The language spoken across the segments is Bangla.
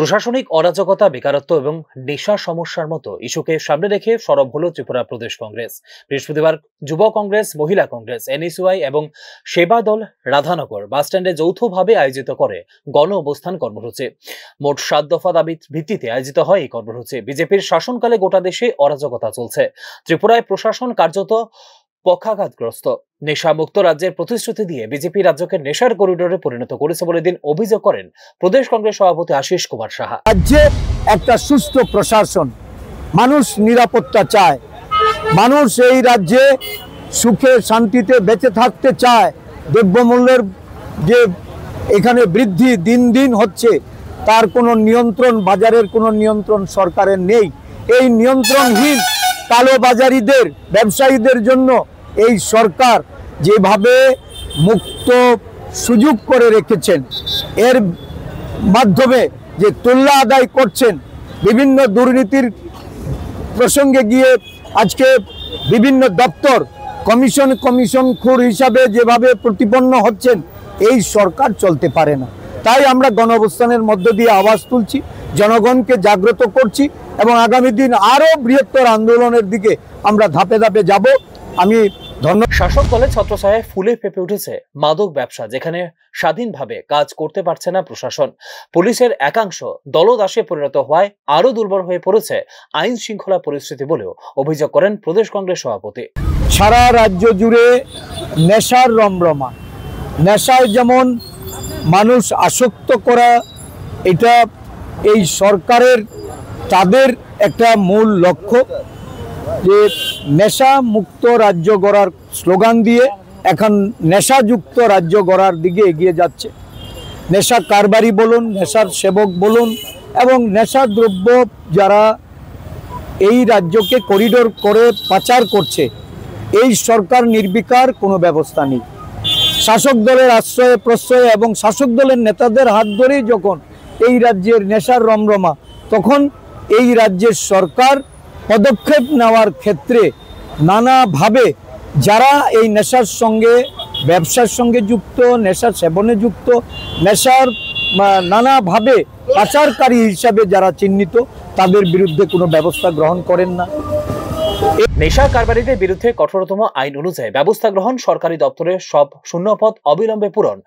প্রশাসনিক অরাজকতা, বেকারত্ব এবং নেশা সমস্যার মতো ইস্যুকে সামনে রেখে সরব হলো ত্রিপুরা প্রদেশ কংগ্রেস। বৃহস্পতিবার যুব কংগ্রেস, মহিলা কংগ্রেস, এনএসইউআই এবং সেবা দল রাধানগর বাসস্ট্যান্ডে যৌথভাবে আয়োজিত করে গণ অবস্থান কর্মসূচি। মোট 7 দফা দাবি ভিত্তিতে আয়োজিত হয় এই কর্মসূচি। বিজেপির শাসনকালে গোটা দেশে অরাজকতা চলছে। ত্রিপুরায় প্রশাসন কার্যত পক্ষাঘাতগ্রস্ত। নেশামুক্ত রাজ্যের প্রতিশ্রুতি দিয়ে বিজেপি রাজ্যকে নেশার করিডোরে পরিণত করেছে বলে দিন অভিযোগ করেন প্রদেশ কংগ্রেস সভাপতি আশিস কুমার সাহা। রাজ্যে একটা সুস্থ প্রশাসন, মানুষ নিরাপত্তা চায়, মানুষ এই রাজ্যে সুখে শান্তিতে বেঁচে থাকতে চায়। দ্রব্যমূল্যের যে এখানে বৃদ্ধি দিন দিন হচ্ছে, তার কোনো নিয়ন্ত্রণ, বাজারের কোনো নিয়ন্ত্রণ সরকারের নেই। এই নিয়ন্ত্রণহীন কালোবাজারিদের, ব্যবসায়ীদের জন্য এই সরকার যেভাবে মুক্ত সুযোগ করে রেখেছেন, এর মাধ্যমে যে তুল্যা আদায় করছেন, বিভিন্ন দুর্নীতির প্রসঙ্গে গিয়ে আজকে বিভিন্ন দপ্তর কমিশনখোর হিসাবে যেভাবে প্রতিপন্ন হচ্ছেন, এই সরকার চলতে পারে না। তাই আমরা গণ অবস্থানের মধ্য দিয়ে আওয়াজ তুলছি, জনগণকে জাগ্রত করছি এবং আগামী দিন আরো বৃহত্তর আন্দোলনের দিকে আমরা ধাপে ধাপে যাব। আমি শাসক দলের ছত্রছায়ায় ফুলে ফেপে উঠেছে মাদক ব্যবসা, যেখানে স্বাধীনভাবে কাজ করতে পারছে না প্রশাসন। পুলিশের একাংশ দলদাসে পরিণত হওয়ায় আরো দুর্বল হয়ে পড়েছে আইন শৃঙ্খলা পরিস্থিতি বলেও অভিযোগ করেন প্রদেশ কংগ্রেস সভাপতি। সারা রাজ্য জুড়ে নেশার রমরমা। নেশায় যেমন মানুষ আসক্ত করা, এটা এই সরকারের তাদের একটা মূল লক্ষ্য, যে নেশা মুক্ত রাজ্য গড়ার স্লোগান দিয়ে এখন নেশাযুক্ত রাজ্য গড়ার দিকে এগিয়ে যাচ্ছে। নেশা কারবারি বলুন, নেশার সেবক বলুন, এবং নেশা দ্রব্য যারা এই রাজ্যকে করিডোর করে পাচার করছে, এই সরকার নির্বিকার, কোনো ব্যবস্থা নেই। শাসক দলের আশ্রয়ে প্রশ্রয়ে এবং শাসক দলের নেতাদের হাত ধরেই যখন এই রাজ্যের নেশার রমরমা, তখন এই রাজ্যের সরকার পদক্ষেপ নেওয়ার ক্ষেত্রে নানাভাবে যারা এই নেশার সঙ্গে, ব্যবসার সঙ্গে যুক্ত, নেশা সেবনে যুক্ত, নেশার নানাভাবে পাচারকারী হিসাবে যারা চিহ্নিত, তাদের বিরুদ্ধে কোনো ব্যবস্থা গ্রহণ করেন না। নেশা কারবারিদের বিরুদ্ধে কঠোরতম আইন অনুযায়ী ব্যবস্থা গ্রহণ, সরকারি দপ্তরের সব শূন্যপদ অবিলম্বে পূরণ,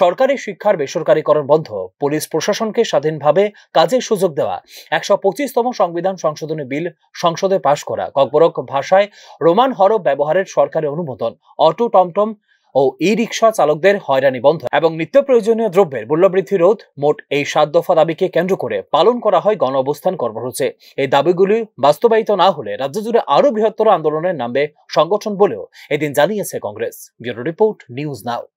সরকারি শিক্ষার বেসরকারীকরণ বন্ধ, পুলিশ প্রশাসনকে স্বাধীনভাবে কাজের সুযোগ দেওয়া, 125তম সংবিধান সংশোধনী বিল সংসদে পাশ করা, ককবরক ভাষায় রোমান হরফ ব্যবহারের সরকারি অনুমোদন, অটো, টমটম ও ই রিক্সা চালকদের হয়রানি বন্ধ এবং নিত্য প্রয়োজনীয় দ্রব্যের মূল্যবৃদ্ধি রোধ, মোট এই 7 দফা দাবিকে কেন্দ্র করে পালন করা হয় গণ অবস্থান কর্মসূচি। এই দাবিগুলি বাস্তবায়িত না হলে রাজ্য জুড়ে আরো বৃহত্তর আন্দোলনের নামবে সংগঠন বলেও এদিন জানিয়েছে Congress. Bureau report, news now.